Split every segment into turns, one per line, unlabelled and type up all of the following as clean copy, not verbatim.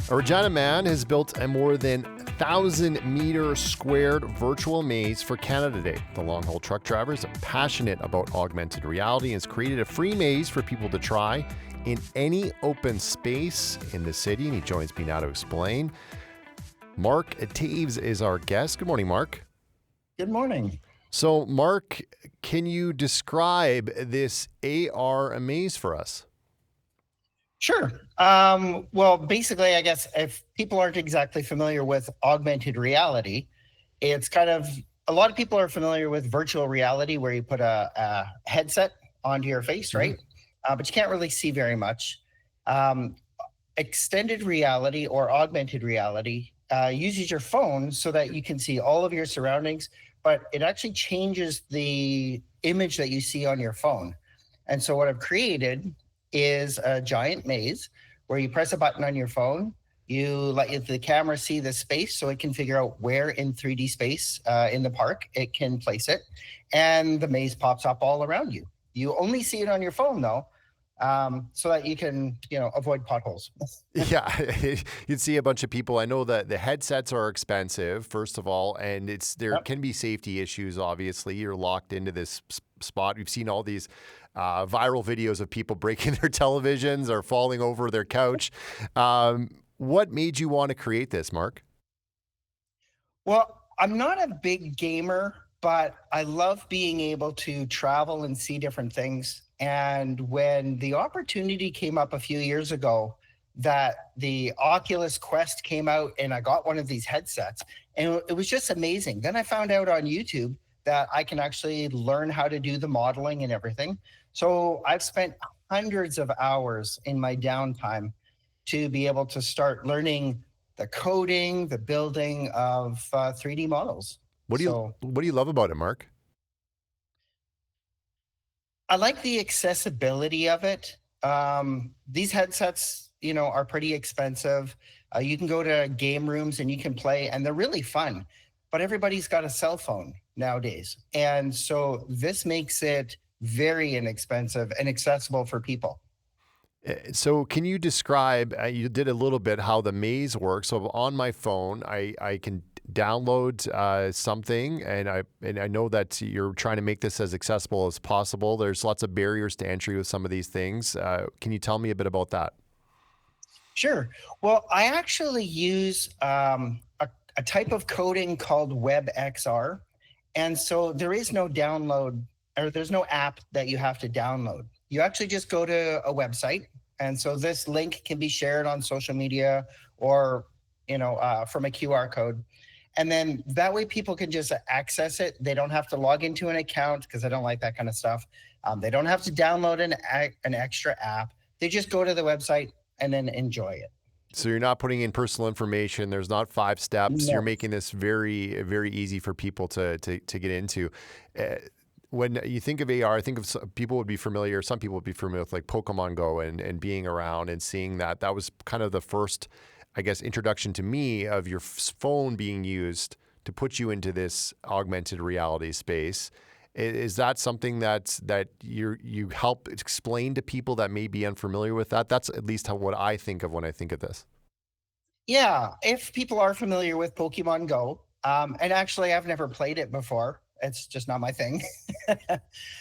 A Regina man has built a more than 1,000-meter squared virtual maze for Canada Day. The long-haul truck driver is passionate about augmented reality and has created a free maze for people to try in any open space in the city, and he joins me now to explain. Marc Toews is our guest. Good morning, Marc.
Good morning.
So, Marc, can you describe this AR maze for us?
Sure. Well, basically, I guess if people aren't exactly familiar with augmented reality, it's kind of a lot of people are familiar with virtual reality where you put a headset onto your face, right? But you can't really see very much. Um, Extended reality or augmented reality uses your phone so that you can see all of your surroundings, but it actually changes the image that you see on your phone. And so, what I've created is a giant maze where you press a button on your phone. You let the camera see the space so it can figure out where in 3D space in the park it can place it. And the maze pops up all around you. You only see it on your phone, though, so that you can, avoid potholes.
Yeah, you'd see a bunch of people. I know that the headsets are expensive, first of all, and there
Yep.
can be safety issues, obviously. You're locked into this spot. We've seen all these viral videos of people breaking their televisions or falling over their couch. What made you want to create this, Marc?
Well, I'm not a big gamer, but I love being able to travel and see different things. And when the opportunity came up a few years ago that the Oculus Quest came out and I got one of these headsets, and it was just amazing. Then I found out on YouTube that I can actually learn how to do the modeling and everything. So I've spent hundreds of hours in my downtime to be able to start learning the coding, the building of 3D models. So
What do you love about it, Marc?
I like the accessibility of it. These headsets, are pretty expensive. You can go to game rooms and you can play, and they're really fun. But everybody's got a cell phone nowadays, and so this makes it very inexpensive and accessible for people.
So can you describe, you did a little bit how the maze works. So on my phone, I can download something, and I know that you're trying to make this as accessible as possible. There's lots of barriers to entry with some of these things. Can you tell me a bit about that?
Sure. Well, I actually use a type of coding called WebXR. And so there is no download or there's no app that you have to download. You actually just go to a website. And so this link can be shared on social media or, from a QR code. And then that way people can just access it. They don't have to log into an account because I don't like that kind of stuff. They don't have to download an extra app. They just go to the website and then enjoy it.
So you're not putting in personal information. There's not 5 steps. You're
No.
making this very, very easy for people to get into. Uh, when you think of AR, I think of people would be familiar. Some people would be familiar with like Pokemon Go and being around and seeing that. That was kind of the first, I guess, introduction to me of your phone being used to put you into this augmented reality space. Is that something that you help explain to people that may be unfamiliar with that? That's at least what I think of when I think of this.
Yeah, if people are familiar with Pokemon Go, and actually I've never played it before, it's just not my thing.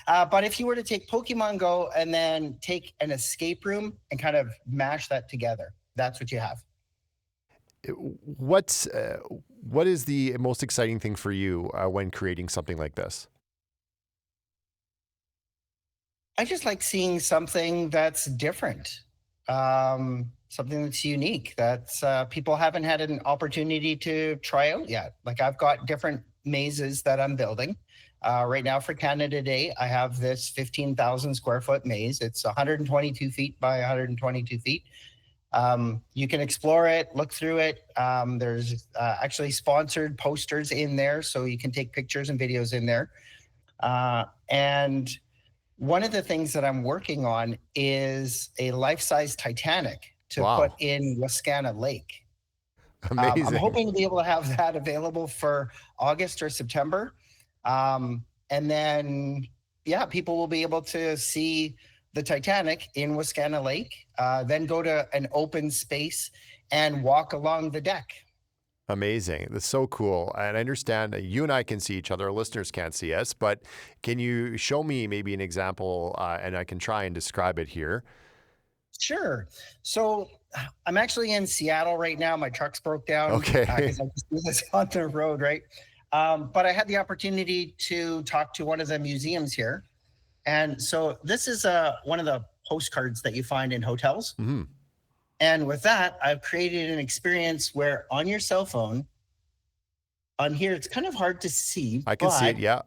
But if you were to take Pokemon Go and then take an escape room and kind of mash that together, that's what you have.
What is the most exciting thing for you when creating something like this?
I just like seeing something that's different, something that's unique that people haven't had an opportunity to try out yet. Like I've got different mazes that I'm building. Right now for Canada Day, I have this 15,000 square foot maze. It's 122 feet by 122 feet. You can explore it, look through it. There's actually sponsored posters in there, so you can take pictures and videos in there. And one of the things that I'm working on is a life-size Titanic to put
Wow,
in Wascana Lake. I'm
amazing.
hoping to be able to have that available for August or September. And then, yeah, people will be able to see the Titanic in Wascana Lake, then go to an open space and walk along the deck.
Amazing. That's so cool. And I understand that you and I can see each other. Our listeners can't see us, but can you show me maybe an example and I can try and describe it here?
Sure. So I'm actually in Seattle right now. My truck's broke down
Okay.
because I just do this on the road, right? But I had the opportunity to talk to one of the museums here. And so this is one of the postcards that you find in hotels.
hmm
And with that, I've created an experience where on your cell phone, on here, it's kind of hard to see,
I can see it.
but
Yeah.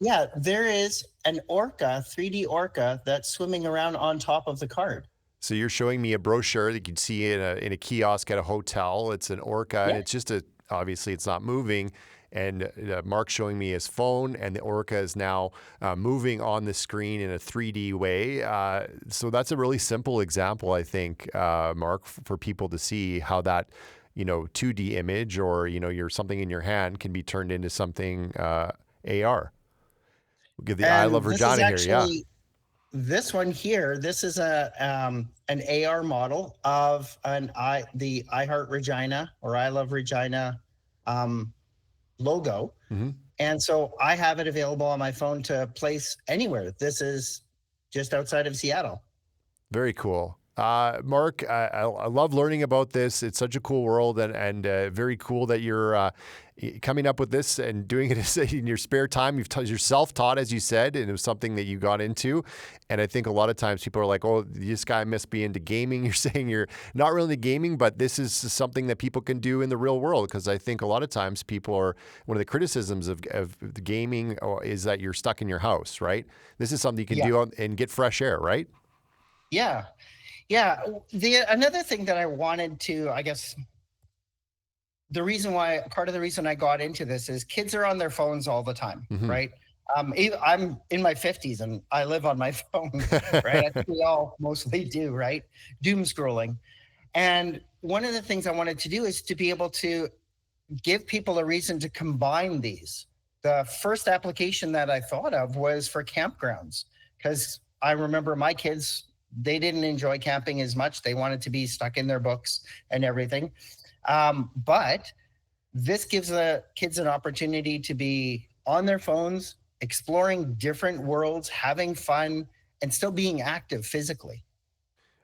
yeah, there is an orca, 3D orca that's swimming around on top of the card.
So you're showing me a brochure that you'd see in a kiosk at a hotel. It's an orca, and
Yeah.
it's just obviously it's not moving. And Mark's showing me his phone, and the orca is now moving on the screen in a 3D way. So that's a really simple example, I think, Mark, for people to see how that 2D image or your something in your hand can be turned into something AR. We'll give the I Love
And this is
Regina here, yeah.
actually this one here. This is an AR model of the I Heart Regina or I Love Regina logo.
hmm
And so I have it available on my phone to place anywhere. This is just outside of Seattle.
Very cool. Mark, I love learning about this. It's such a cool world and very cool that you're coming up with this and doing it in your spare time. You're self-taught, as you said, and it was something that you got into. And I think a lot of times people are like, oh, this guy must be into gaming. You're saying you're not really into gaming, but this is something that people can do in the real world. Because I think a lot of times one of the criticisms of the gaming is that you're stuck in your house, right? This is something you can
Yeah.
do and get fresh air, right?
Yeah. Yeah. Another thing that I wanted to, I guess, part of the reason I got into this is kids are on their phones all the time,
hmm
right? I'm in my 50s and I live on my phone, right? I think we all mostly do, right? Doom scrolling. And one of the things I wanted to do is to be able to give people a reason to combine these. The first application that I thought of was for campgrounds, because I remember my kids, they didn't enjoy camping as much. They wanted to be stuck in their books and everything. But this gives the kids an opportunity to be on their phones, exploring different worlds, having fun, and still being active physically.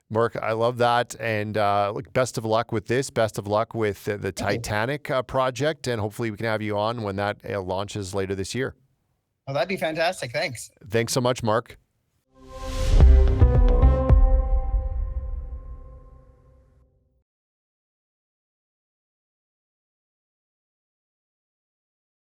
Mark, I love that. And look, best of luck with this. Best of luck with the
Thank you.
Titanic project. And hopefully we can have you on when that launches later this year.
Well, that'd be fantastic. Thanks.
Thanks so much, Mark.